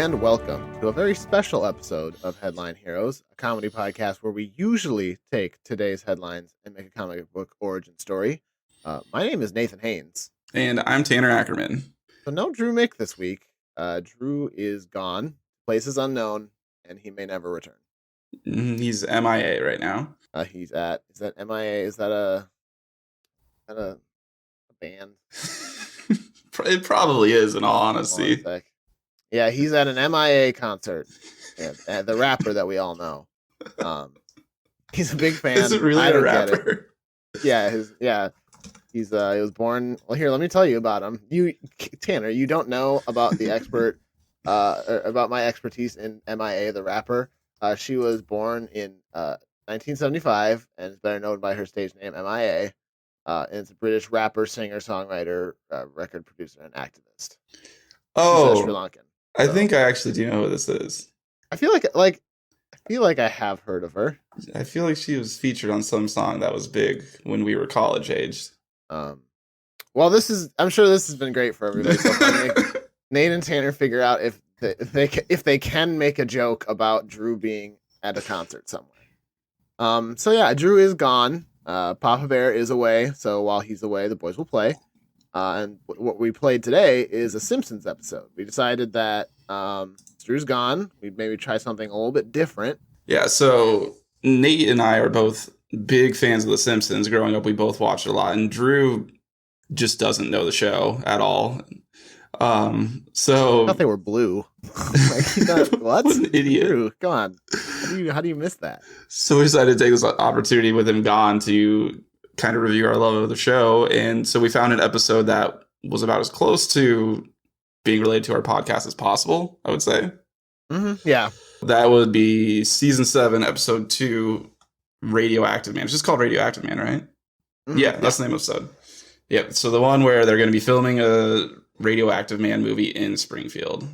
and welcome to a very special episode of Headline Heroes, a comedy podcast where we usually take today's headlines and make a comic book origin story. My name is Nathan Haynes. And I'm Tanner Ackerman. So no Drew Mick this week. Drew is gone, place is unknown, and he may never return. He's MIA right now. Is that MIA? Is that a band? It probably is, in all honesty. Yeah, he's at an MIA concert. Yeah, the rapper that we all know. He's a big fan. Is it really a rapper? Yeah, he was born. Well, here, let me tell you about him. Tanner, you don't know about the expert, about my expertise in MIA, the rapper. She was born in 1975 and is better known by her stage name MIA. And it's a British rapper, singer, songwriter, record producer, and activist. Oh, She's Sri Lankan. I think I actually do know who this is. I feel like I have heard of her. I feel like she was featured on some song that was big when we were college aged. Well, I'm sure this has been great for everybody. So Nate and Tanner figure out if they can make a joke about Drew being at a concert somewhere. So yeah, Drew is gone. Papa Bear is away. So while he's away, the boys will play. And what we played today is a Simpsons episode. We decided that Drew's gone. We'd maybe try something a little bit different. Yeah, so Nate and I are both big fans of The Simpsons. Growing up, we both watched it a lot. And Drew just doesn't know the show at all. I thought they were blue. What? What an idiot. Drew, come on. How do you miss that? So we decided to take this opportunity with him gone to kind of review our love of the show. And so we found an episode that was about as close to being related to our podcast as possible, I would say. Mm-hmm. Yeah. That would be season 7, episode 2, Radioactive Man. It's just called Radioactive Man, right? Mm-hmm. Yeah, that's the name of the episode. Yep. So the one where they're going to be filming a Radioactive Man movie in Springfield. So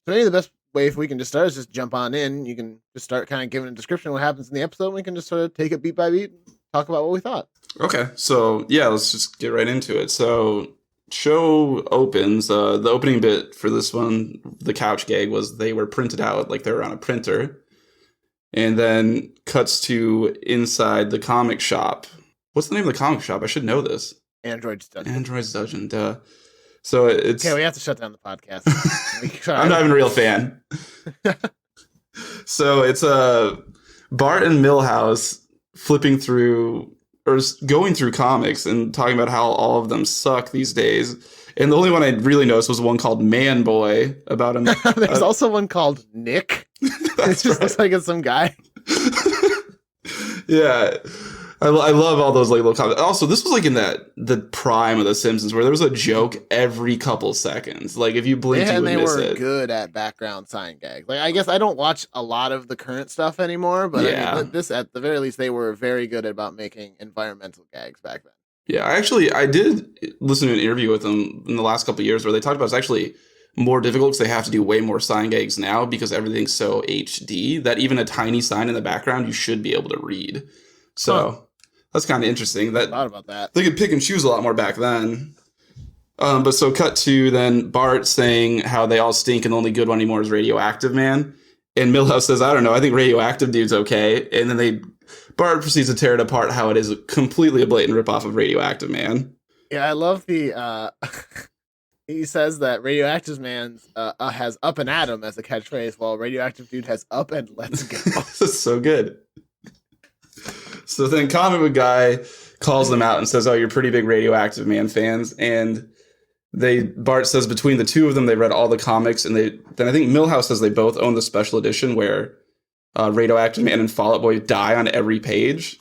maybe the best way if we can just start is just jump on in. You can just start kind of giving a description of what happens in the episode. And we can just sort of take it beat by beat and talk about what we thought. Okay, so yeah, let's just get right into it. So show opens, the opening bit for this one, the couch gag, was they were printed out like they were on a printer, and then cuts to inside the comic shop. What's the name of the comic shop? I should know this. Android's Dungeon. Android's Dungeon, duh. So it's... Okay, we have to shut down the podcast. I'm not even a real fan. So it's Bart and Milhouse flipping through or going through comics and talking about how all of them suck these days. And the only one I really noticed was one called Man Boy about him. There's also one called Nick. It just looks like it's some guy. Yeah. I love all those like little comments. Also, this was like in the prime of The Simpsons where there was a joke every couple seconds. Like if you blinked, you would miss it. And they were good at background sign gags. Like I guess I don't watch a lot of the current stuff anymore, but yeah. I mean, this at the very least they were very good about making environmental gags back then. Yeah, I did listen to an interview with them in the last couple of years where they talked about it's actually more difficult because they have to do way more sign gags now because everything's so HD that even a tiny sign in the background you should be able to read. So that's kind of interesting. I thought about that. They could pick and choose a lot more back then. But so cut to then Bart saying how they all stink and the only good one anymore is Radioactive Man. And Milhouse says, I don't know, I think Radioactive Dude's okay. And then Bart proceeds to tear it apart how it is completely a blatant ripoff of Radioactive Man. Yeah, I love the... he says that Radioactive Man has up and at him as a catchphrase while Radioactive Dude has up and let's go. That's so good. So then Comic Book Guy calls them out and says, oh, you're pretty big Radioactive Man fans. And Bart says between the two of them, they read all the comics. And then I think Milhouse says they both own the special edition where Radioactive Man and Fall Out Boy die on every page.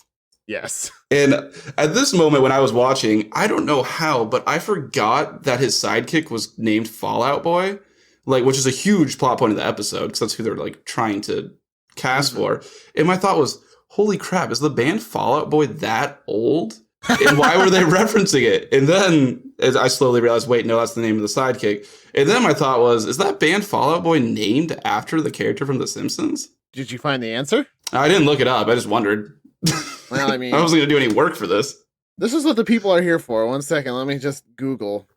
Yes. And at this moment when I was watching, I don't know how, but I forgot that his sidekick was named Fallout Boy, like, which is a huge plot point of the episode because that's who they're like trying to cast for. And my thought was, holy crap, is the band Fall Out Boy that old? And why were they referencing it? And then as I slowly realized, wait, no, that's the name of the sidekick. And then my thought was, is that band Fall Out Boy named after the character from The Simpsons? Did you find the answer? I didn't look it up. I just wondered. Well, I mean, I wasn't going to do any work for this. This is what the people are here for. 1 second. Let me just Google.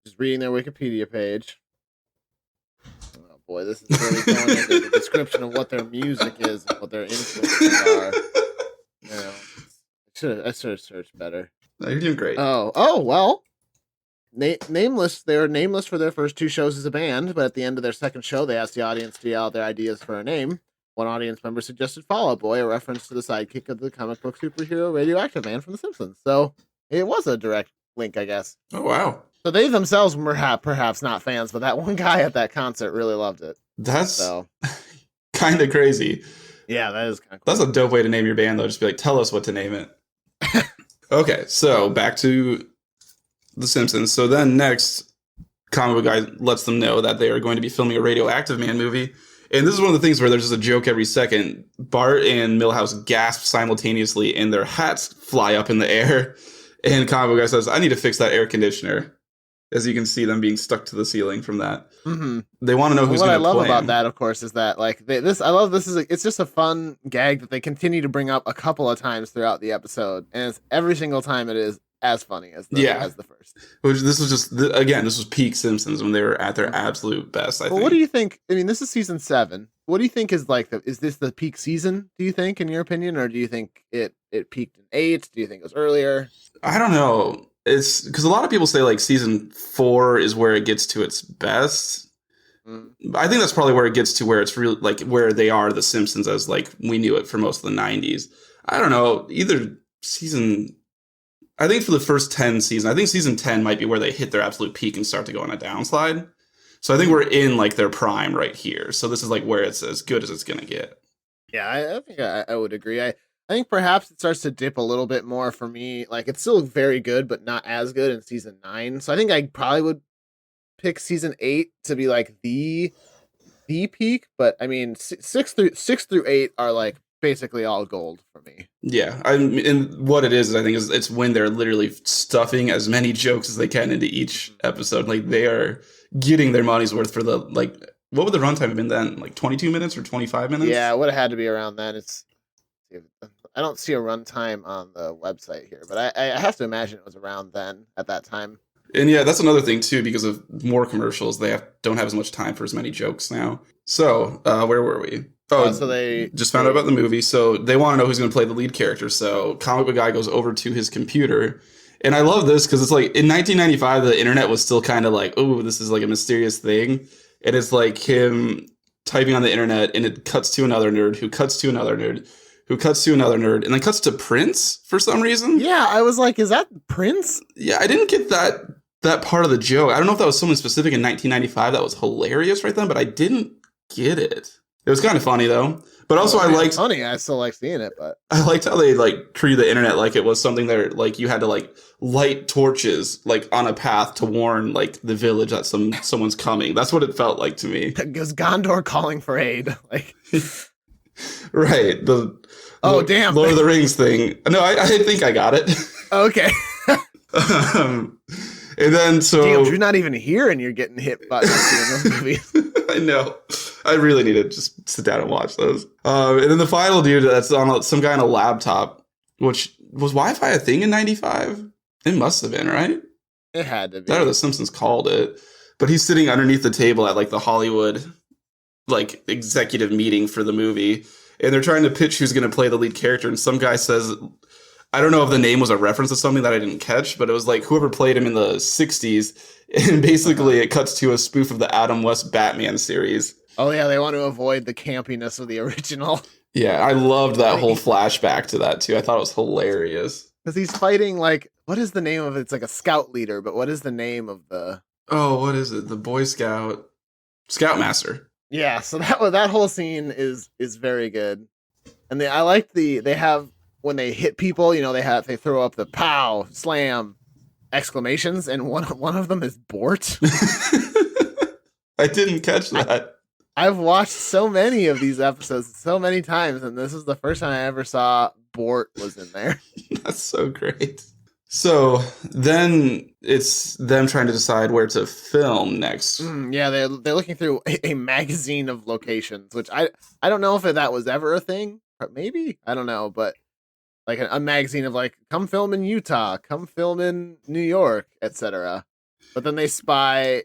Just reading their Wikipedia page. Boy. This is really going into the description of what their music is and what their influences are. You know, I should have searched better. No, you're doing great. Oh well. Nameless. They were nameless for their first 2 shows as a band, but at the end of their second show, they asked the audience to yell out their ideas for a name. One audience member suggested Fall Out Boy, a reference to the sidekick of the comic book superhero Radioactive Man from The Simpsons. So it was a direct link, I guess. Oh, wow. So they themselves were perhaps not fans, but that one guy at that concert really loved it. That's kind of crazy. Yeah, that is kind of cool. That's a dope way to name your band, though. Just be like, tell us what to name it. Okay, so back to The Simpsons. So then next, comic book guy lets them know that they are going to be filming a Radioactive Man movie. And this is one of the things where there's just a joke every second. Bart and Milhouse gasp simultaneously, and their hats fly up in the air. And comic book guy says, "I need to fix that air conditioner." As you can see them being stuck to the ceiling from that. Mm-hmm. They want to know who's going to play. What I love about that, of course, is that it's just a fun gag that they continue to bring up a couple of times throughout the episode, and every single time it is as funny as the first. Which this was just this was peak Simpsons when they were at their absolute best. I think. What do you think? I mean, this is season 7. What do you think is is this the peak season? Do you think, in your opinion, or do you think it peaked in 8? Do you think it was earlier? I don't know. It's because a lot of people say like season 4 is where it gets to its best. I think that's probably where it gets to where it's really like where they are the Simpsons as like we knew it for most of the 90s. I don't know. Either season, I think for the first 10 seasons, I think season 10 might be where they hit their absolute peak and start to go on a downslide. So I think we're in like their prime right here. So this is like where it's as good as it's going to get. Yeah, I think I would agree. I think perhaps it starts to dip a little bit more for me. Like, it's still very good, but not as good in season 9. So I think I probably would pick season 8 to be like the peak. But I mean, 6 through 8 are like basically all gold for me. Yeah, and what it is I think is it's when they're literally stuffing as many jokes as they can into each episode. Like they are getting their money's worth for the like. What would the runtime have been then? Like 22 minutes or 25 minutes? Yeah, it would have had to be around then. I don't see a runtime on the website here, but I have to imagine it was around then at that time. And yeah, that's another thing too, because of more commercials, they don't have as much time for as many jokes now. So where were we? Oh, so they just found out about the movie. So they want to know who's going to play the lead character. So comic book guy goes over to his computer. And I love this because it's like in 1995, the internet was still kind of like, oh, this is like a mysterious thing. And it's like him typing on the internet and it cuts to another nerd who cuts to another nerd who cuts to another nerd and then cuts to Prince for some reason. Yeah, I was like, is that Prince? Yeah, I didn't get that part of the joke. I don't know if that was someone specific in 1995 that was hilarious right then, but I didn't get it. It was kind of funny though. But also I liked funny. I still like seeing it, but I liked how they like treated the internet like it was something that like you had to like light torches like on a path to warn like the village that someone's coming. That's what it felt like to me. Because Gondor calling for aid. Like right. Damn. Lord of the Rings thing. No, I think I got it. Okay. And then so damn, you're not even here and you're getting hit by seeing those movies. I know. I really need to just sit down and watch those. And then the final dude that's on some guy on a laptop, which was Wi-Fi a thing in 95? It must have been, right? It had to be. That or the Simpsons called it. But he's sitting underneath the table at like the Hollywood like executive meeting for the movie. And they're trying to pitch who's going to play the lead character. And some guy says, I don't know if the name was a reference to something that I didn't catch, but it was like whoever played him in the 60s. And basically it cuts to a spoof of the Adam West Batman series. Oh, yeah, they want to avoid the campiness of the original. Yeah, I loved that whole flashback to that, too. I thought it was hilarious. Because he's fighting, like, what is the name of it? It's like a scout leader, but what is the name of the... Oh, what is it? The Boy Scout... Scoutmaster. Yeah, so that whole scene is very good. And I like they have, when they hit people, you know, they throw up the pow, slam, exclamations, and one of them is Bort. I didn't catch that. I've watched so many of these episodes so many times, and this is the first time I ever saw Bort was in there. That's so great. So then it's them trying to decide where to film next. Yeah, they're looking through a magazine of locations, which I don't know if that was ever a thing. Maybe, I don't know, but like a magazine of like, come film in Utah, come film in New York, etc. But then they spy.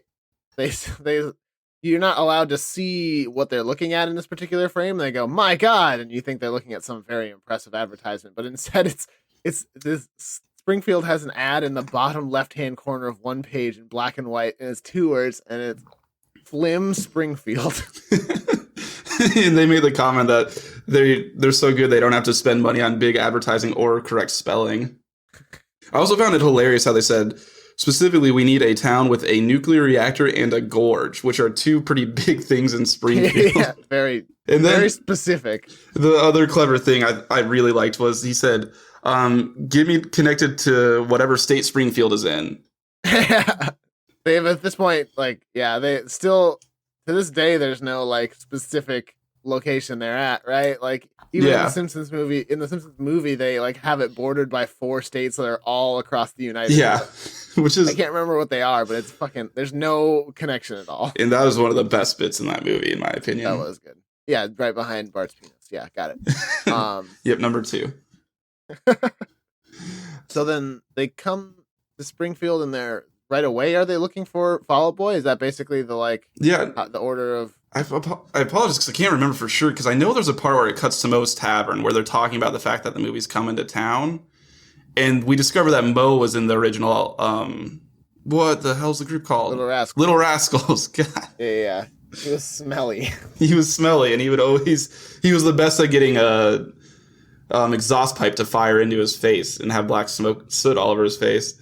They you're not allowed to see what they're looking at in this particular frame. They go, "My God," and you think they're looking at some very impressive advertisement, but instead it's this. Springfield has an ad in the bottom left-hand corner of one page in black and white, and it's 2 words, and it's Flim Springfield. And they made the comment that they're so good they don't have to spend money on big advertising or correct spelling. I also found it hilarious how they said, specifically, we need a town with a nuclear reactor and a gorge, which are 2 pretty big things in Springfield. Yeah, very specific. The other clever thing I really liked was he said, get me connected to whatever state Springfield is in. They have at this point, like, yeah, they still, to this day, there's no, like, specific location they're at, right? Like, even in the Simpsons movie, they, like, have it bordered by 4 states that are all across the United States. Which is, I can't remember what they are, but it's there's no connection at all. And that was one of the best bits in that movie, in my opinion. That was good. Yeah, right behind Bart's penis. Yeah, got it. Yep, number 2. So then they come to Springfield, and they're right away. Are they looking for Fall Out Boy? Is that basically the the order of? I apologize because I can't remember for sure, because I know there's a part where it cuts to Moe's Tavern where they're talking about the fact that the movie's coming to town, and we discover that Moe was in the original. What the hell's the group called? Little Rascals. Little Rascals. God. Yeah. He was smelly. He was smelly, and he was the best at getting a exhaust pipe to fire into his face and have black soot all over his face.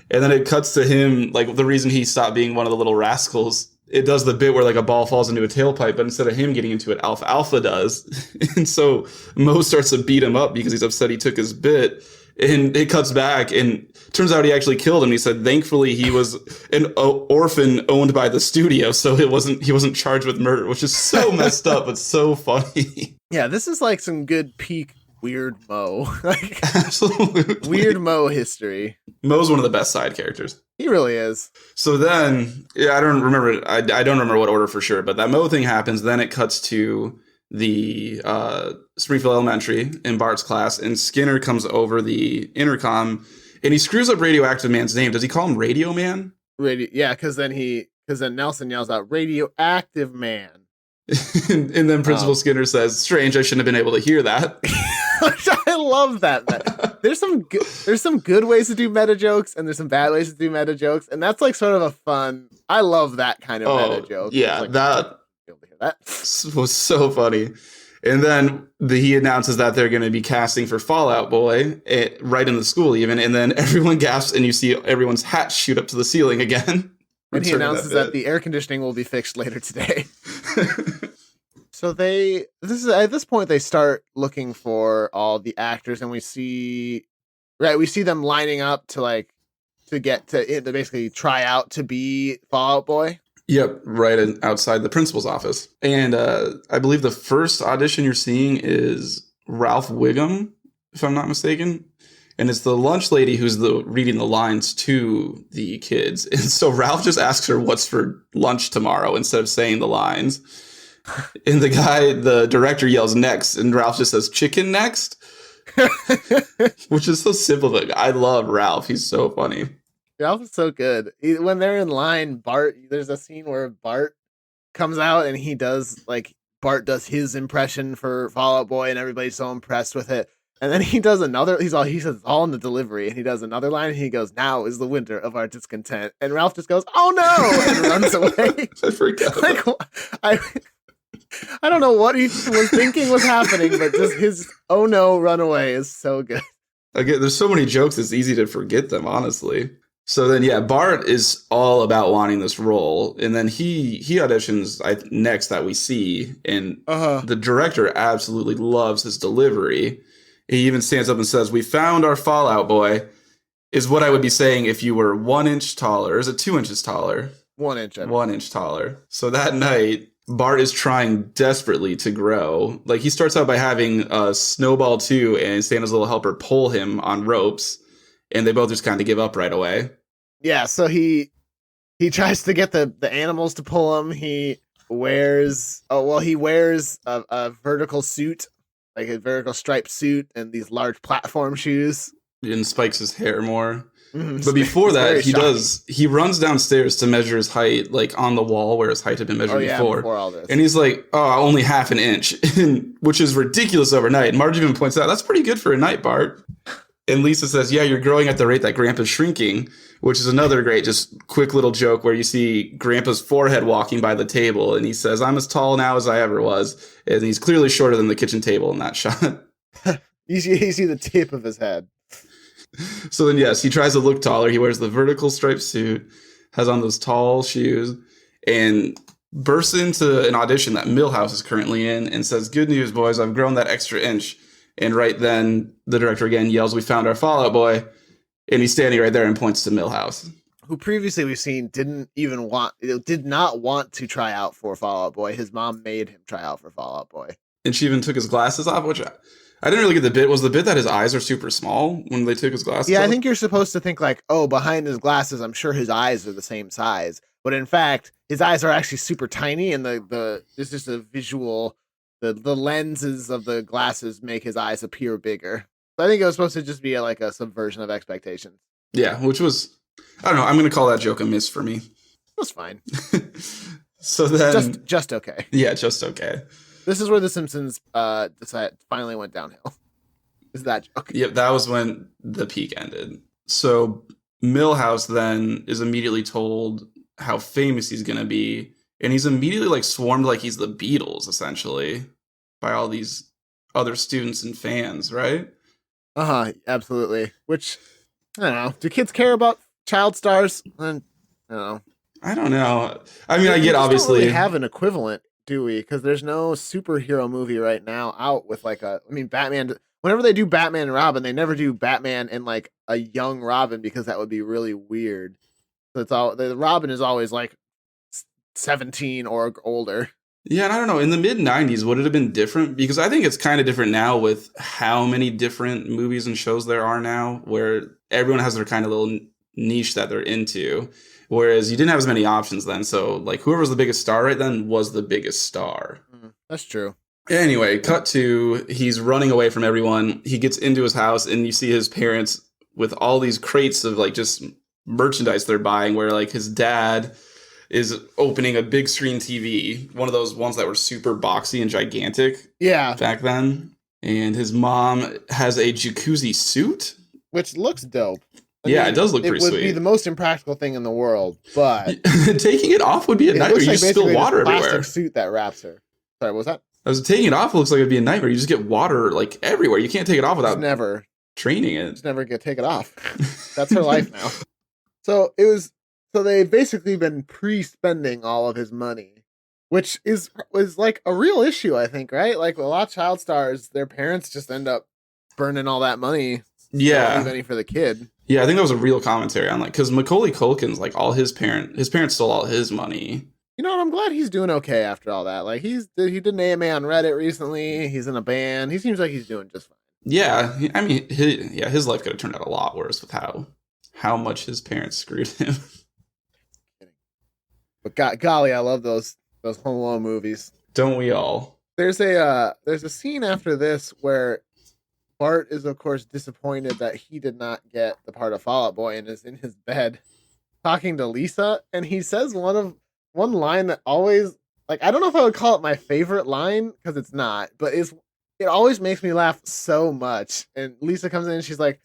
And then it cuts to him, like, the reason he stopped being one of the Little Rascals, it does the bit where, like, a ball falls into a tailpipe, but instead of him getting into it, Alpha does. And so Moe starts to beat him up because he's upset he took his bit. And it cuts back, and turns out he actually killed him. He said, thankfully, he was an orphan owned by the studio, so he wasn't charged with murder, which is so messed up, but so funny. Yeah, this is like some good peak Weird Moe. Like, absolutely. Weird Moe history. Moe's one of the best side characters. He really is. So then, I don't remember. I don't remember what order for sure, but that Moe thing happens. Then it cuts to the Springfield Elementary in Bart's class, and Skinner comes over the intercom, and he screws up Radioactive Man's name. Does he call him Radio Man? Yeah, because then Nelson yells out Radioactive Man. And then Principal Skinner says, "Strange, I shouldn't have been able to hear that." I love that. There's some good ways to do meta jokes, and there's some bad ways to do meta jokes, and that's like sort of a fun. I love that kind of meta joke. Yeah, like, that was so funny. And then he announces that they're going to be casting for Fall Out Boy right in the school, even. And then everyone gasps, and you see everyone's hats shoot up to the ceiling again. And he announces that the air conditioning will be fixed later today. So at this point they start looking for all the actors, and we see them lining up to basically try out to be Fall Out Boy. Yep, right outside the principal's office. And I believe the first audition you're seeing is Ralph Wiggum, if I'm not mistaken. And it's the lunch lady who's reading the lines to the kids. And so Ralph just asks her what's for lunch tomorrow instead of saying the lines. And the director yells next, and Ralph just says chicken next. Which is so simple, but I love Ralph. He's so funny. Ralph is so good. When they're in line, there's a scene where Bart comes out, and Bart does his impression for Fall Out Boy, and everybody's so impressed with it. And then he does another, he says it's all in the delivery, and he does another line, and he goes, "Now is the winter of our discontent." And Ralph just goes, "Oh no!" and runs away. I forgot. I don't know what he was thinking was happening, but just his "oh no" run away is so good. Again, there's so many jokes, it's easy to forget them, honestly. So then, yeah, Bart is all about wanting this role, and then he auditions next that we see, and the director absolutely loves his delivery. He even stands up and says, "We found our Fall Out Boy," is what I would be saying if you were 1 inch taller. Or is it 2 inches taller? 1 inch. 1 inch taller. So that night, Bart is trying desperately to grow. Like, he starts out by having Snowball 2 and Santa's Little Helper pull him on ropes, and they both just kind of give up right away. Yeah, so he tries to get the animals to pull him. He wears a vertical suit, like a vertical striped suit, and these large platform shoes. And spikes his hair more. But before It's very that, shocking. he runs downstairs to measure his height, like on the wall where his height had been measured before. Before all this. And he's like, oh, only half an inch, which is ridiculous overnight. And Marge even points out, that's pretty good for a night, Bart. And Lisa says, yeah, you're growing at the rate that Grandpa's shrinking, which is another great, just quick little joke where you see Grandpa's forehead walking by the table. And he says, I'm as tall now as I ever was. And he's clearly shorter than the kitchen table in that shot. You see the tip of his head. So then, yes, he tries to look taller. He wears the vertical striped suit, has on those tall shoes, and bursts into an audition that Milhouse is currently in and says, good news, boys, I've grown that extra inch. And right then, the director again yells, we found our Fallout Boy. And he's standing right there and points to Milhouse. Who previously we've seen did not want to try out for Fallout Boy. His mom made him try out for Fallout Boy. And she even took his glasses off, which I didn't really get the bit. Was the bit that his eyes are super small when they took his glasses off? I think you're supposed to think like, oh, behind his glasses, I'm sure his eyes are the same size. But in fact, his eyes are actually super tiny, and it's just a visual. The lenses of the glasses make his eyes appear bigger. So I think it was supposed to just be like a subversion of expectations. Yeah, which was, I don't know, I'm going to call that joke a miss for me. It was fine. So then... Just okay. Yeah, just okay. This is where The Simpsons finally went downhill. Is that joke? Yep, that was when the peak ended. So Milhouse then is immediately told how famous he's going to be. And he's immediately like swarmed like he's the Beatles, essentially, by all these other students and fans, right? Absolutely. Which, I don't know. Do kids care about child stars? I don't know. I mean, I get obviously. We don't really have an equivalent, do we? Because there's no superhero movie right now out with like Batman. Whenever they do Batman and Robin, they never do Batman and like a young Robin because that would be really weird. So the Robin is always like 17 or older. Yeah, and I don't know, in the mid-90s, would it have been different? Because I think it's kind of different now with how many different movies and shows there are now, where everyone has their kind of little niche that they're into, whereas you didn't have as many options then. So, like, whoever was the biggest star right then was the biggest star. That's true. Anyway, cut to, he's running away from everyone. He gets into his house, and you see his parents with all these crates of, like, just merchandise they're buying, where, like, his dad is opening a big screen TV, one of those ones that were super boxy and gigantic back then. And his mom has a jacuzzi suit. Which looks dope. It does look pretty sweet. It would be the most impractical thing in the world, but... taking it off would be a nightmare. You just spill water everywhere. Plastic suit that wraps her. Sorry, what was that? Taking it off looks like it'd be a nightmare. You just get water like everywhere. You can't take it off without training it. Just never take it off. That's her life now. So they've basically been pre-spending all of his money, which was like a real issue, I think, right? Like a lot of child stars, their parents just end up burning all that money. Yeah. Don't leave any for the kid. Yeah, I think that was a real commentary on like, because Macaulay Culkin's like all his parents stole all his money. You know what? I'm glad he's doing okay after all that. Like he did an AMA on Reddit recently. He's in a band. He seems like he's doing just fine. Yeah, I mean, his life could have turned out a lot worse with how much his parents screwed him. But golly, I love those Home Alone movies. Don't we all? There's a scene after this where Bart is of course disappointed that he did not get the part of Fall Out Boy and is in his bed talking to Lisa, and he says one line that always, like, I don't know if I would call it my favorite line because it's not, but it always makes me laugh so much. And Lisa comes in and she's like,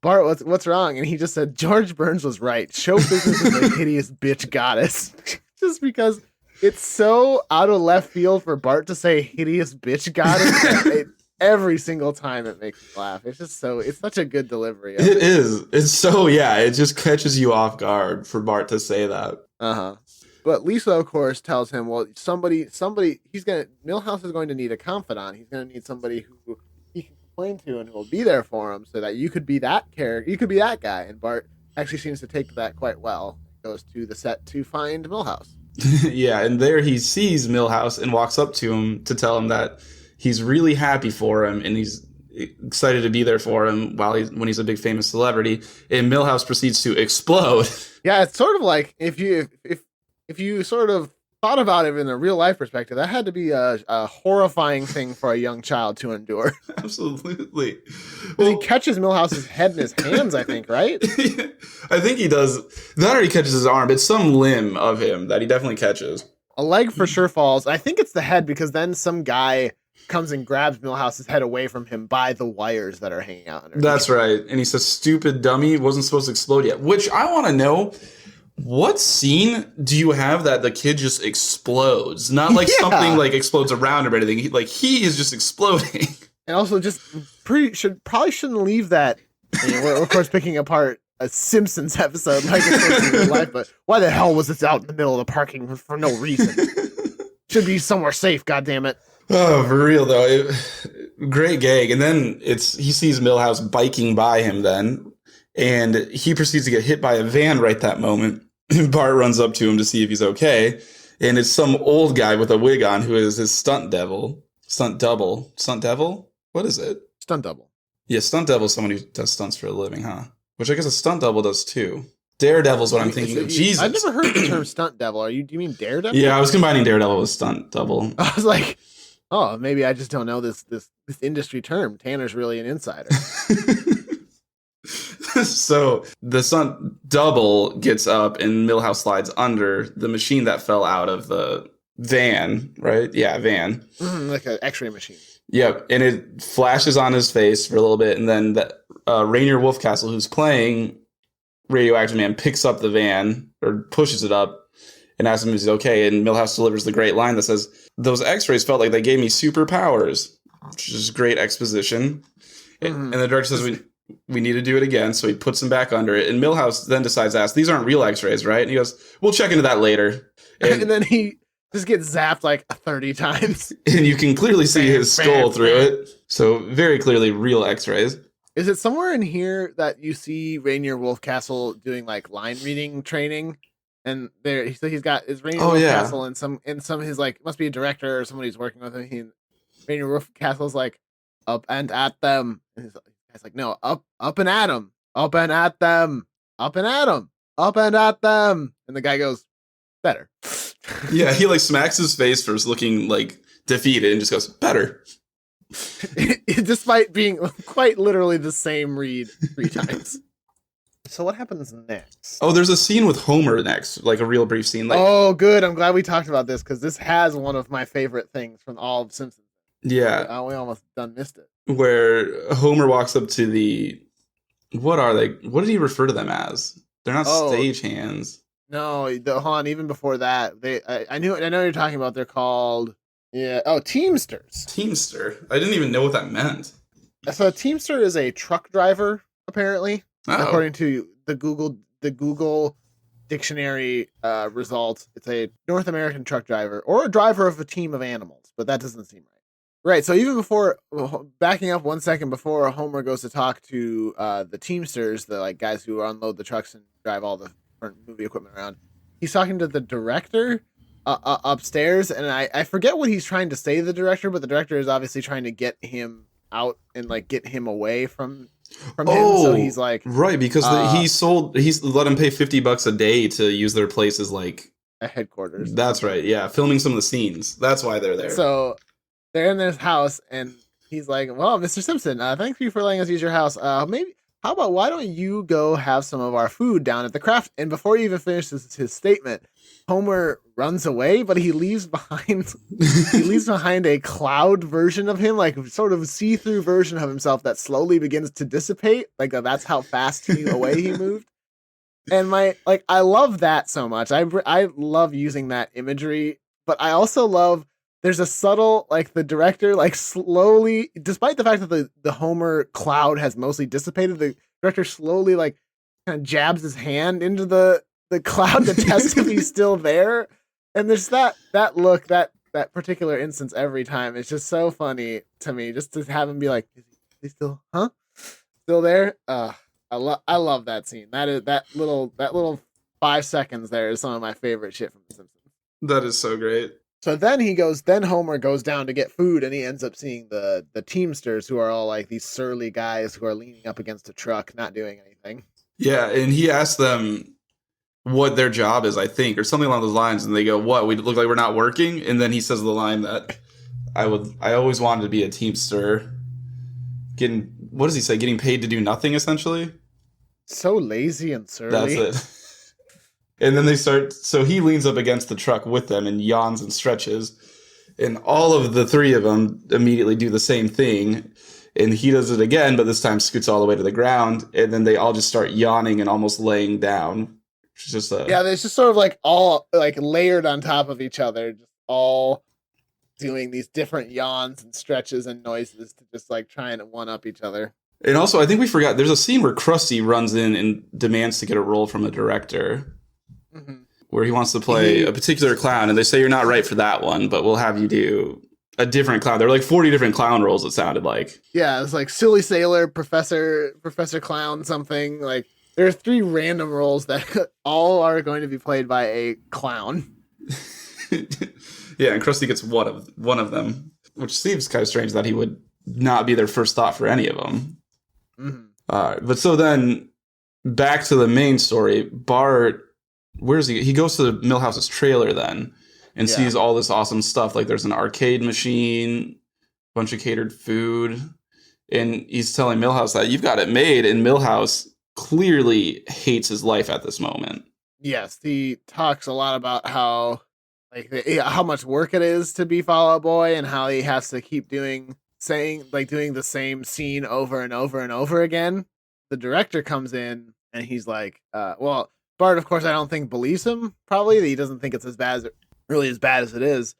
Bart, what's wrong? And he just said, George Burns was right. Show business is a hideous bitch goddess. Just because it's so out of left field for Bart to say hideous bitch goddess. Every single time it makes me laugh. It's such a good delivery. It is. It's so, it just catches you off guard for Bart to say that. But Lisa, of course, tells him, well, Milhouse is going to need a confidant. He's going to need somebody who he can complain to and who will be there for him so that you could be that character. You could be that guy. And Bart actually seems to take that quite well. Goes to the set to find Milhouse. Yeah, and there he sees Milhouse and walks up to him to tell him that he's really happy for him and he's excited to be there for him when he's a big famous celebrity. And Milhouse proceeds to explode. Yeah, it's sort of like if you sort of thought about it in a real life perspective, that had to be a horrifying thing for a young child to endure. Absolutely. Because he catches Milhouse's head in his hands, I think, right? I think he does. That or he catches his arm. It's some limb of him that he definitely catches. A leg for sure falls. I think it's the head because then some guy comes and grabs Milhouse's head away from him by the wires that are hanging out underneath. That's right. And he says, "Stupid dummy, wasn't supposed to explode yet." Which I want to know, what scene do you have that the kid just explodes? Not like something like explodes around him or anything. He is just exploding. And also just probably shouldn't leave that. We're of course picking apart a Simpsons episode like it's in real life, but why the hell was this out in the middle of the parking for no reason? Should be somewhere safe, goddammit. Oh, for real though. Great gag. And then he sees Milhouse biking by him then, and he proceeds to get hit by a van right that moment. Bart runs up to him to see if he's okay, and it's some old guy with a wig on who is his stunt devil. Stunt double. Stunt devil? What is it? Stunt double. Yeah, stunt devil is someone who does stunts for a living, huh? Which I guess a stunt double does too. Daredevil's what I'm thinking of. Jesus. I've never heard the term stunt devil. Do you mean daredevil? Yeah, I was combining daredevil with stunt double. I was like, oh, maybe I just don't know this industry term. Tanner's really an insider. So the stunt double gets up and Milhouse slides under the machine that fell out of the van, right? Yeah, van. Like an x-ray machine. Yep, and it flashes on his face for a little bit, and then Rainier Wolfcastle, who's playing Radioactive Man, picks up the van, or pushes it up, and asks him if he's okay, and Milhouse delivers the great line that says, "Those x-rays felt like they gave me superpowers," which is great exposition. And the director says, we need to do it again, so he puts him back under it, and Milhouse then decides to ask, "These aren't real x-rays, right?" And he goes, "We'll check into that later." And then he just gets zapped like 30 times. And you can clearly see his skull through it. So very clearly real x-rays. Is it somewhere in here that you see Rainier Wolfcastle doing like line reading training? And he's got his Rainier Wolfcastle and some of his like must be a director or somebody who's working with him. Rainier Wolfcastle's like up and at them. And he's like, no, up and at them, up and at them, up and at them, up and at them. And the guy goes, better. Yeah, he like smacks his face for looking like defeated and just goes, better. Despite being quite literally the same read 3 times. So what happens next? Oh, there's a scene with Homer next, like a real brief scene. Like, oh, good. I'm glad we talked about this because this has one of my favorite things from all of Simpsons. Yeah. We almost done missed it. Where Homer walks up to what are they? What did he refer to them as? They're not stagehands. No, hold on. Even before that, I know you're talking about. They're called Teamsters. Teamster. I didn't even know what that meant. So a Teamster is a truck driver, apparently, according to the Google dictionary results. It's a North American truck driver or a driver of a team of animals, but that doesn't seem right. Right. So even before, backing up 1 second before Homer goes to talk to the Teamsters, the like guys who unload the trucks and drive all the movie equipment around, he's talking to the director upstairs, and I forget what he's trying to say to the director, but the director is obviously trying to get him out and like get him away from him. So he's like, right, because he's let him pay $50 a day to use their place as like a headquarters. That's right. Yeah, filming some of the scenes. That's why they're there. So they're in this house, and he's like, "Well, Mr. Simpson, thank you for letting us use your house. How about why don't you go have some of our food down at the craft?" And before he even finishes his statement, Homer runs away, but he leaves behind a cloud version of him, like sort of see-through version of himself that slowly begins to dissipate. Like that's how fast away he moved. And I love that so much. I love using that imagery, but I also love. There's a subtle, like the director, like slowly, despite the fact that the Homer cloud has mostly dissipated, the director slowly like kind of jabs his hand into the cloud to test if he's still there. And there's that look, that particular instance every time. It's just so funny to me, just to have him be like, is he still there? I love that scene. That little 5 seconds there is some of my favorite shit from The Simpsons. That is so great. So then Homer goes down to get food, and he ends up seeing the Teamsters, who are all like these surly guys who are leaning up against a truck, not doing anything. Yeah, and he asked them, what their job is, I think, or something along those lines. And they go, "What? We look like we're not working?" And then he says the line that I always wanted to be a Teamster. What does he say? Getting paid to do nothing, essentially. So lazy and surly. That's it. And then they start. So he leans up against the truck with them and yawns and stretches. And all of the three of them immediately do the same thing. And he does it again, but this time scoots all the way to the ground. And then they all just start yawning and almost laying down. Which is just yeah, it's just sort of like all like layered on top of each other, just all doing these different yawns and stretches and noises to just like trying to one up each other. And also, I think we forgot, there's a scene where Krusty runs in and demands to get a role from a director. Mm-hmm. Where he wants to play a particular clown, and they say, "You're not right for that one, but we'll have you do a different clown." There were like 40 different clown roles, it sounded like. Yeah, it's like Silly Sailor, Professor Clown, something. Like, there are 3 random roles that all are going to be played by a clown. Yeah, and Krusty gets one of them, which seems kind of strange that he would not be their first thought for any of them. Mm-hmm. But so then, back to the main story, Bart... Where is he? He goes to Milhouse's trailer then and sees all this awesome stuff. Like there's an arcade machine, a bunch of catered food. And he's telling Milhouse that you've got it made. And Milhouse clearly hates his life at this moment. Yes, he talks a lot about how much work it is to be Fall Out Boy and how he has to keep doing the same scene over and over and over again. The director comes in and he's like, Bart, of course, I don't think believes him, probably. That he doesn't think it's as bad as it is.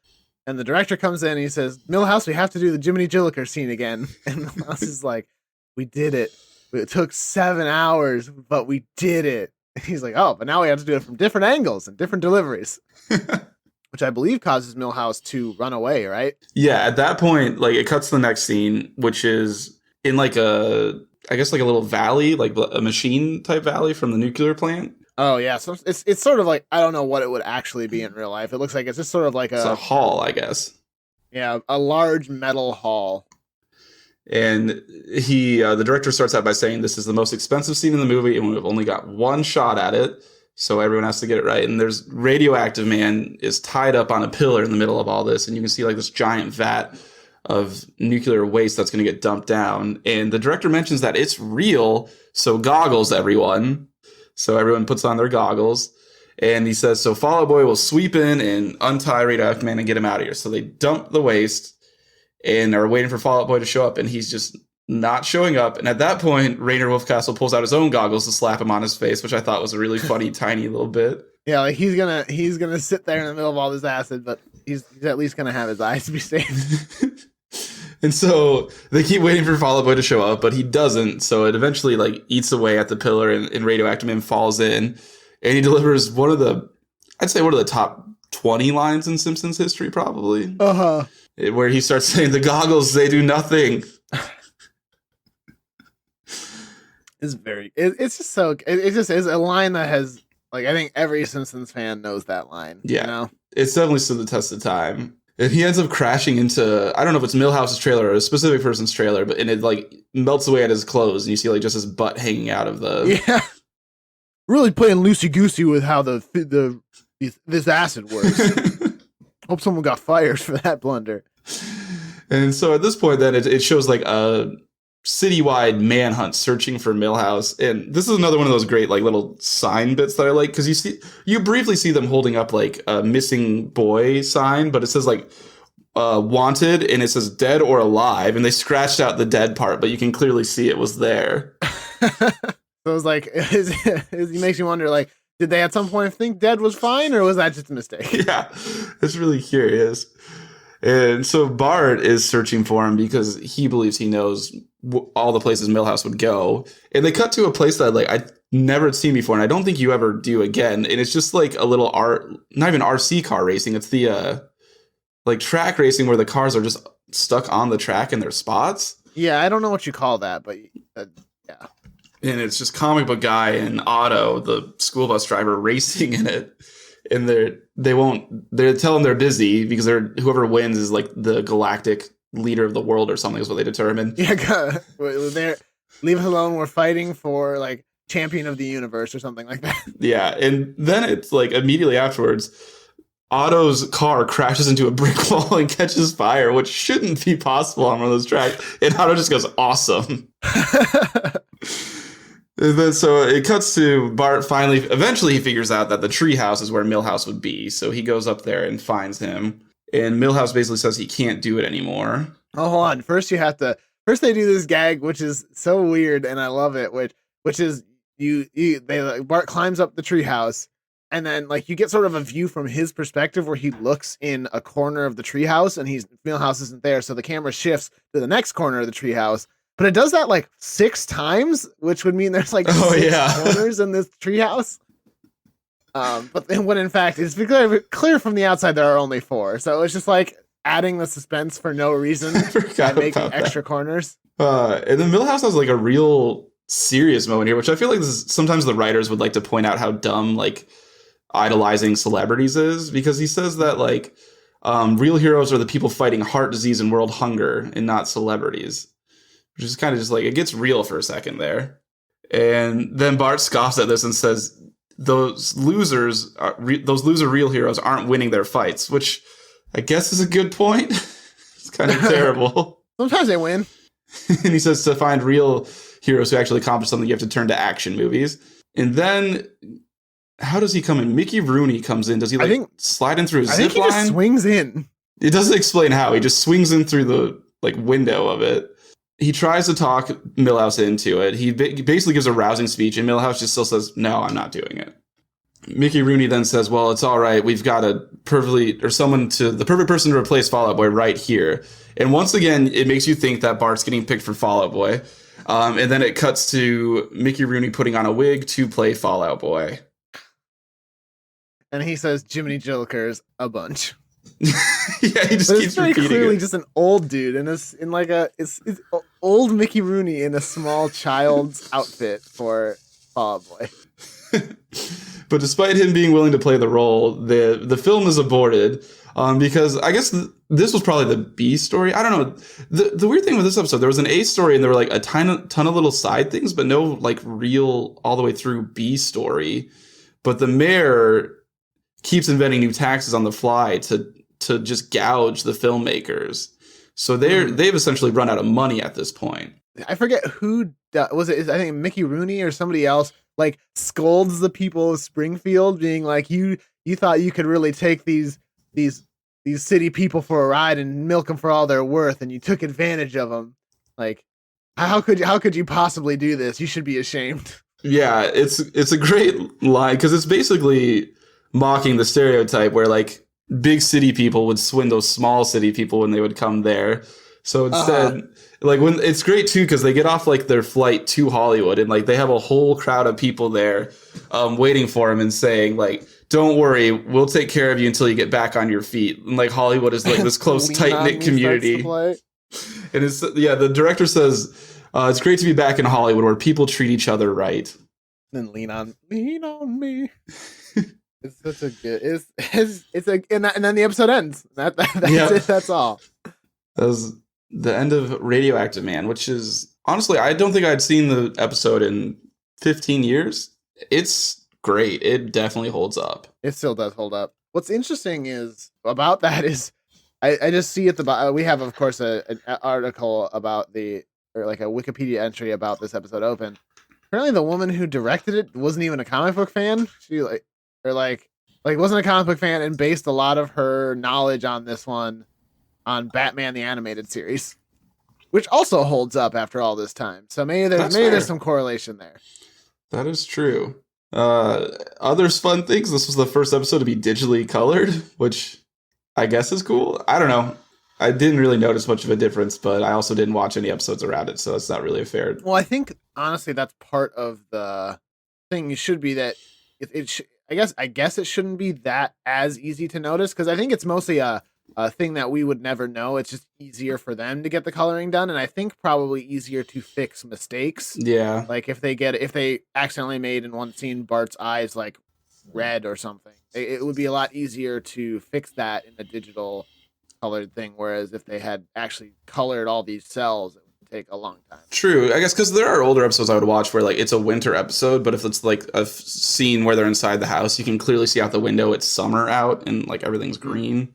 And the director comes in and he says, "Milhouse, we have to do the Jiminy Jilliker scene again." And Milhouse is like, "We did it. It took 7 hours, but we did it." And he's like, "Oh, but now we have to do it from different angles and different deliveries." Which I believe causes Milhouse to run away, right? Yeah, at that point, like it cuts to the next scene, which is in like a little valley, like a machine type valley from the nuclear plant. Oh yeah, so it's sort of like, I don't know what it would actually be in real life. It looks like it's just sort of like it's a hall, I guess. Yeah, a large metal hall. And the director starts out by saying, "This is the most expensive scene in the movie, and we've only got one shot at it, so everyone has to get it right." And there's Radioactive Man is tied up on a pillar in the middle of all this, and you can see like this giant vat of nuclear waste that's going to get dumped down. And the director mentions that it's real, so goggles, everyone. So everyone puts on their goggles, and he says, "So Fall Out Boy will sweep in and untie Radioactive Man and get him out of here." So they dump the waste and are waiting for Fall Out Boy to show up, and he's just not showing up. And at that point, Rainer Wolfcastle pulls out his own goggles to slap him on his face, which I thought was a really funny, tiny little bit. Yeah, like he's gonna sit there in the middle of all this acid, but he's at least gonna have his eyes be saved. And so they keep waiting for Fall Out Boy to show up, but he doesn't. So it eventually like eats away at the pillar, and Radioactive Man falls in, and he delivers one of the top 20 lines in Simpsons history, probably. Where he starts saying, "The goggles, they do nothing." It's just so, it just is a line that has, like, I think every Simpsons fan knows that line. Yeah, you know? It's definitely stood the test of time. And he ends up crashing into, I don't know if it's Milhouse's trailer or a specific person's trailer, but it like melts away at his clothes, and you see like just his butt hanging out of the. Yeah, really playing loosey goosey with how this acid works. Hope someone got fired for that blunder. And so at this point, then it shows like a citywide manhunt searching for Milhouse, and this is another one of those great like little sign bits that I like, because you briefly see them holding up like a missing boy sign, but it says like wanted, and it says dead or alive, and they scratched out the dead part, but you can clearly see it was there. So it was like, it makes you wonder, like, did they at some point think dead was fine, or was that just a mistake? Yeah, it's really curious. And so Bart is searching for him because he believes he knows all the places Milhouse would go. And they cut to a place that like I never seen before, and I don't think you ever do again. And it's just like a little not even RC car racing. It's the like track racing where the cars are just stuck on the track in their spots. Yeah, I don't know what you call that, but yeah. And it's just comic book guy and Otto, the school bus driver, racing in it. And they're telling they're busy because whoever wins is like the galactic leader of the world or something is what they determine. Yeah, leave us alone. We're fighting for like champion of the universe or something like that. Yeah, and then it's like immediately afterwards, Otto's car crashes into a brick wall and catches fire, which shouldn't be possible on one of those tracks. And Otto just goes, awesome. And then so it cuts to Bart eventually he figures out that the treehouse is where Milhouse would be. So he goes up there and finds him. And Milhouse basically says he can't do it anymore. Oh, hold on. First they do this gag, which is so weird, and I love it, which is Bart climbs up the treehouse, and then like you get sort of a view from his perspective where he looks in a corner of the treehouse, and Milhouse isn't there, so the camera shifts to the next corner of the treehouse. But it does that like 6 times, which would mean there's like 6 corners in this treehouse. But then when in fact it's clear from the outside there are only 4, so it's just like adding the suspense for no reason by making extra corners. And then Milhouse has like a real serious moment here, which I feel like sometimes the writers would like to point out how dumb like idolizing celebrities is, because he says that like real heroes are the people fighting heart disease and world hunger and not celebrities, which is kind of just like it gets real for a second there. And then Bart scoffs at this and says those loser real heroes aren't winning their fights, which I guess is a good point. It's kind of terrible. Sometimes they win. And he says to find real heroes who actually accomplish something, you have to turn to action movies. And then, how does he come in? Mickey Rooney comes in. Does he slide in through a zip line? I think he just swings in. It doesn't explain how. He just swings in through the like window of it. He tries to talk Milhouse into it. He basically gives a rousing speech, and Milhouse just still says, "No, I'm not doing it." Mickey Rooney then says, "Well, it's all right. We've got the perfect person to replace Fall Out Boy right here." And once again, it makes you think that Bart's getting picked for Fall Out Boy. And then it cuts to Mickey Rooney putting on a wig to play Fall Out Boy. And he says, "Jiminy Jillikers a bunch." Yeah, he just but keeps it's very repeating clearly it. Just an old dude it's old Mickey Rooney in a small child's outfit for Fall Out Boy. But despite him being willing to play the role, the film is aborted because I guess this was probably the B story. I don't know. The weird thing with this episode, there was an A story and there were like a ton of little side things, but no like real all the way through B story. But the mayor keeps inventing new taxes on the fly to just gouge the filmmakers. So they've essentially run out of money at this point. I forget who was it. I think Mickey Rooney or somebody else like scolds the people of Springfield, being like, you thought you could really take these city people for a ride and milk them for all they're worth, and you took advantage of them. Like, how could you possibly do this? You should be ashamed. Yeah, it's a great line because it's basically mocking the stereotype where like big city people would swindle small city people when they would come there. So instead, like when it's great too, because they get off like their flight to Hollywood and like they have a whole crowd of people there waiting for him and saying like, "Don't worry, we'll take care of you until you get back on your feet." And like Hollywood is like this close, tight-knit community. And the director says, "It's great to be back in Hollywood where people treat each other right." Then lean on me. It's such a good. And then the episode ends. That's it. That's all. That was the end of Radioactive Man, which is honestly, I don't think I'd seen the episode in 15 years. It's great. It definitely holds up. It still does hold up. What's interesting is about that is I just see at the bottom. We have, of course, an article about a Wikipedia entry about this episode open. Apparently, the woman who directed it wasn't even a comic book fan. She wasn't a comic book fan and based a lot of her knowledge on this one on Batman the Animated Series, which also holds up after all this time. So maybe there's some correlation there. That is true. Other fun things. This was the first episode to be digitally colored, which I guess is cool. I don't know. I didn't really notice much of a difference, but I also didn't watch any episodes around it, so it's not really fair. Well, I think honestly that's part of the thing. It should be that I guess it shouldn't be that as easy to notice because I think it's mostly a thing that we would never know. It's just easier for them to get the coloring done, and I think probably easier to fix mistakes. Yeah, like if they accidentally made in one scene Bart's eyes like red or something, it would be a lot easier to fix that in a digital colored thing. Whereas if they had actually colored all these cells, it would take a long time. True, I guess, because there are older episodes I would watch where like it's a winter episode, but if it's like a scene where they're inside the house, you can clearly see out the window it's summer out and like everything's green.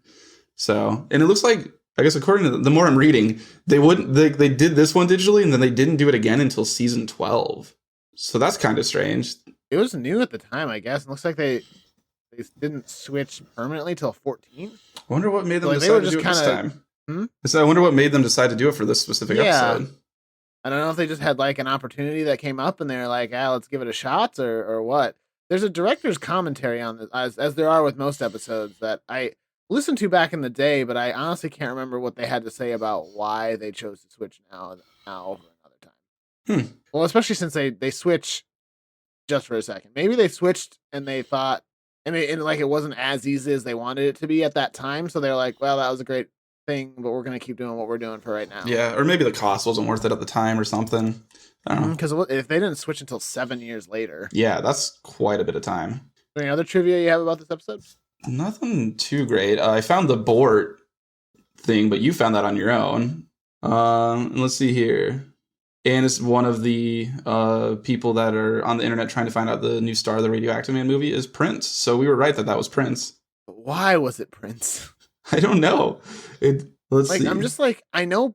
So, and it looks like, I guess according to the more I'm reading, they did this one digitally and then they didn't do it again until season 12. So that's kind of strange. It was new at the time, I guess. It looks like they didn't switch permanently till 14. I wonder what made them Like, decide to do it this time. So I wonder what made them decide to do it for this specific episode. I don't know if they just had like an opportunity that came up and they're like, let's give it a shot or what. There's a director's commentary on this, as there are with most episodes, that I listened to back in the day, but I honestly can't remember what they had to say about why they chose to switch now over another time. Well, especially since they switch just for a second. Maybe they switched and they thought, and like it wasn't as easy as they wanted it to be at that time. So they're like, well, that was a great thing, but we're going to keep doing what we're doing for right now. Yeah, or maybe the cost wasn't worth it at the time or something. I don't know. Because if they didn't switch until 7 years later. Yeah, that's quite a bit of time. Is there any other trivia you have about this episode? Nothing too great. I found the Bort thing, but you found that on your own. Let's see here. And it's one of the people that are on the internet trying to find out the new star of the Radioactive Man movie is Prince. So we were right that was Prince. Why was it Prince? I don't know. Let's see. I'm just like, I know.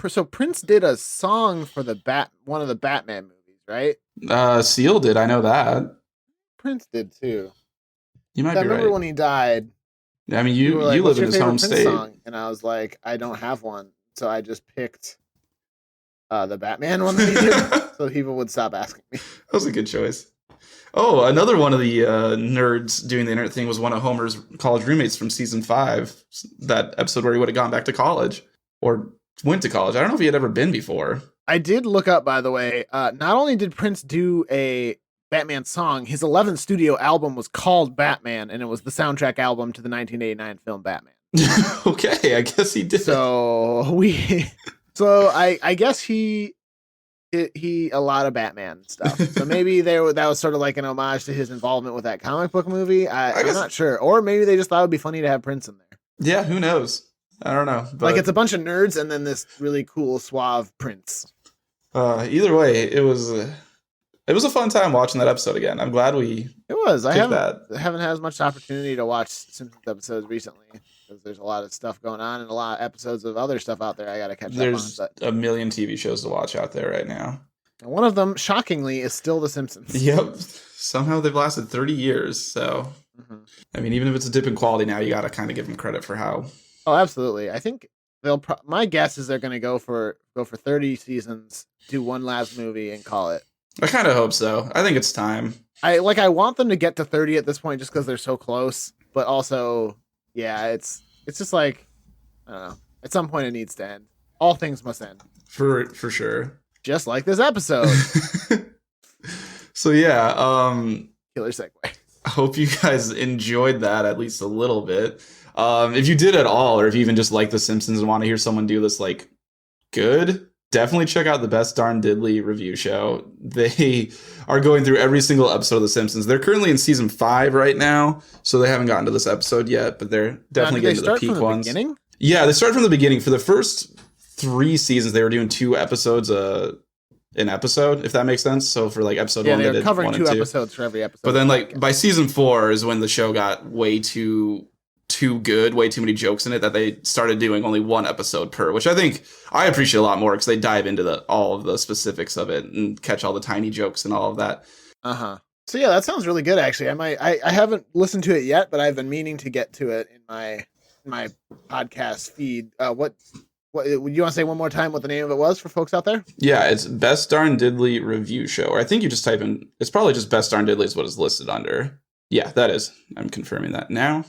So Prince did a song for one of the Batman movies, right? Seal did. I know that. Prince did too. You might be right. I remember when he died. I mean, you live in his home state. Song? And I was like, I don't have one, so I just picked the Batman one that he did, so people would stop asking me. That was a good choice. Oh, another one of the nerds doing the internet thing was one of Homer's college roommates from season 5. That episode where he would have gone back to college or went to college. I don't know if he had ever been before. I did look up, by the way. Not only did Prince do a Batman song, his 11th studio album was called Batman, and it was the soundtrack album to the 1989 film Batman. Okay, I guess he did. So I guess he a lot of Batman stuff. So maybe that was sort of like an homage to his involvement with that comic book movie. I'm not sure. Or maybe they just thought it would be funny to have Prince in there. Yeah, who knows? I don't know. But like it's a bunch of nerds and then this really cool, suave Prince. Either way, it was a fun time watching that episode again. I'm glad we I haven't had as much opportunity to watch Simpsons episodes recently because there's a lot of stuff going on and a lot of episodes of other stuff out there I got to catch up on. There's a million TV shows to watch out there right now. And one of them, shockingly, is still The Simpsons. Yep. Somehow they've lasted 30 years. So, I mean, even if it's a dip in quality now, you got to kind of give them credit for how. Oh, absolutely. I think my guess is they're going to go for 30 seasons, do one last movie, and call it. I kind of hope so. I think it's time. I want them to get to 30 at this point just because they're so close. But also, yeah, it's just like, I don't know. At some point, it needs to end. All things must end. For sure. Just like this episode. So yeah, killer segue. I hope you guys enjoyed that at least a little bit. If you did at all, or if you even just like The Simpsons and want to hear someone do this like good, definitely check out the Best Darn Diddly review show. They are going through every single episode of The Simpsons. They're currently in season 5 right now, so they haven't gotten to this episode yet, but they're definitely getting to the peak ones. Beginning? Yeah, they start from the beginning. For the first 3 seasons, they were doing 2 episodes an episode, if that makes sense. So for like episode 1, they did were covering 1 and 2 2 episodes for every episode. But then like by season 4 is when the show got way too good, way too many jokes in it, that they started doing only 1 episode per, which I think I appreciate a lot more because they dive into all of the specifics of it and catch all the tiny jokes and all of that. So yeah, that sounds really good. Actually, I haven't listened to it yet, but I've been meaning to get to it in my podcast feed. What would you want to say one more time what the name of it was for folks out there? Yeah, it's Best Darn Diddly Review Show. Or I think you just type in, it's probably just Best Darn Diddly is what it's listed under. Yeah, that is. I'm confirming that now.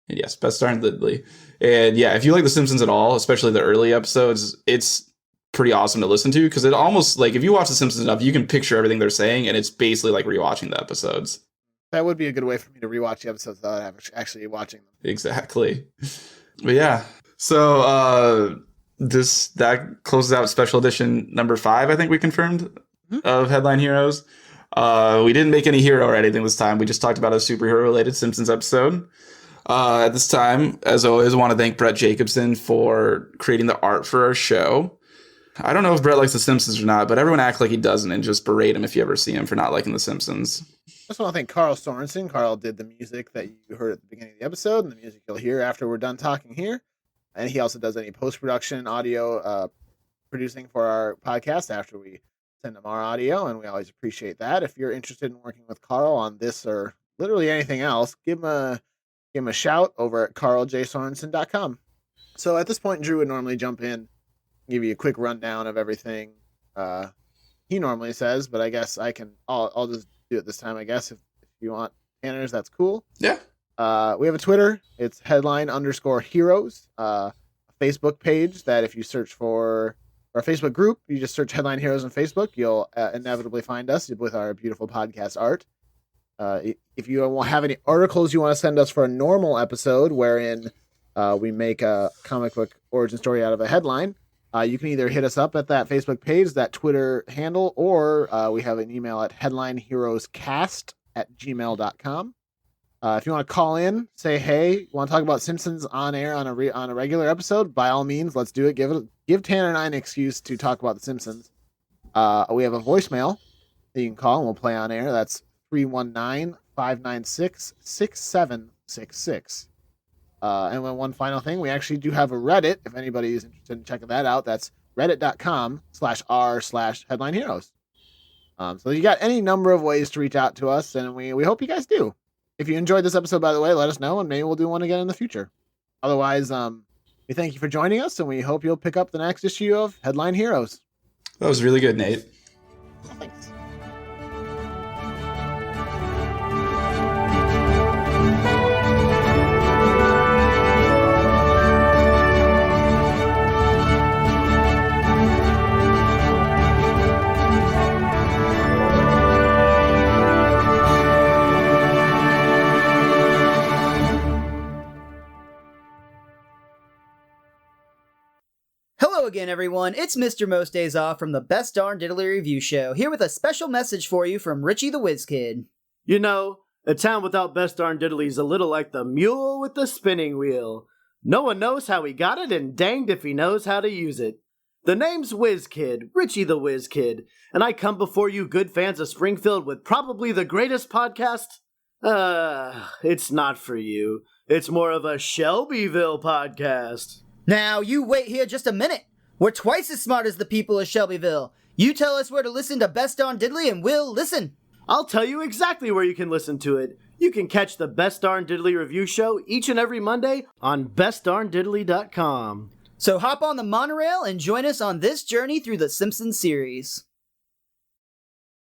And yes, Best Darn Diddly. And yeah, if you like The Simpsons at all, especially the early episodes, it's pretty awesome to listen to because it almost like if you watch The Simpsons enough, you can picture everything they're saying, and it's basically like rewatching the episodes. That would be a good way for me to rewatch the episodes without actually watching them. Exactly. But yeah, so that closes out special edition number 5. I think we confirmed of Headline Heroes. We didn't make any hero or anything this time. We just talked about a superhero related Simpsons episode. At this time, as always, I want to thank Brett Jacobson for creating the art for our show. I don't know if Brett likes The Simpsons or not, but everyone act like he doesn't and just berate him if you ever see him for not liking The Simpsons. I just want to thank Carl Sorensen. Carl did the music that you heard at the beginning of the episode and the music you'll hear after we're done talking here. And he also does any post-production audio producing for our podcast after we send him our audio, and we always appreciate that. If you're interested in working with Carl on this or literally anything else, give him a shout over at carljsorensen.com. So at this point, Drew would normally jump in, give you a quick rundown of everything he normally says, but I guess I'll just do it this time, I guess. If you want Tanner's, that's cool. Yeah. We have a Twitter. It's headline_heroes. A Facebook page that if you search for, or a Facebook group, you just search Headline Heroes on Facebook, you'll inevitably find us with our beautiful podcast art. If you have any articles you want to send us for a normal episode wherein we make a comic book origin story out of a headline, you can either hit us up at that Facebook page, that Twitter handle, or we have an email at headlineheroescast@gmail.com. If you want to call in, say, hey, you want to talk about Simpsons on air on a regular episode, by all means, let's do it. Give Tanner and I an excuse to talk about the Simpsons. We have a voicemail that you can call and we'll play on air. That's 319-596-6766. And one final thing, we actually do have a Reddit. If anybody is interested in checking that out, that's reddit.com/r/headlineheroes. So you got any number of ways to reach out to us, and we hope you guys do. If you enjoyed this episode, by the way, let us know, and maybe we'll do one again in the future. Otherwise, we thank you for joining us, and we hope you'll pick up the next issue of Headline Heroes. That was really good, Nate. Thanks. Hello again, everyone. It's Mr. Most Days Off from the Best Darn Diddly Review Show, here with a special message for you from Richie the Whiz Kid. You know, a town without Best Darn Diddly is a little like the mule with the spinning wheel. No one knows how he got it, and danged if he knows how to use it. The name's Whiz Kid, Richie the Whiz Kid, and I come before you good fans of Springfield with probably the greatest podcast. It's not for you. It's more of a Shelbyville podcast. Now, you wait here just a minute. We're twice as smart as the people of Shelbyville. You tell us where to listen to Best Darn Diddly and we'll listen. I'll tell you exactly where you can listen to it. You can catch the Best Darn Diddly Review Show each and every Monday on bestdarndiddly.com. So hop on the monorail and join us on this journey through the Simpsons series.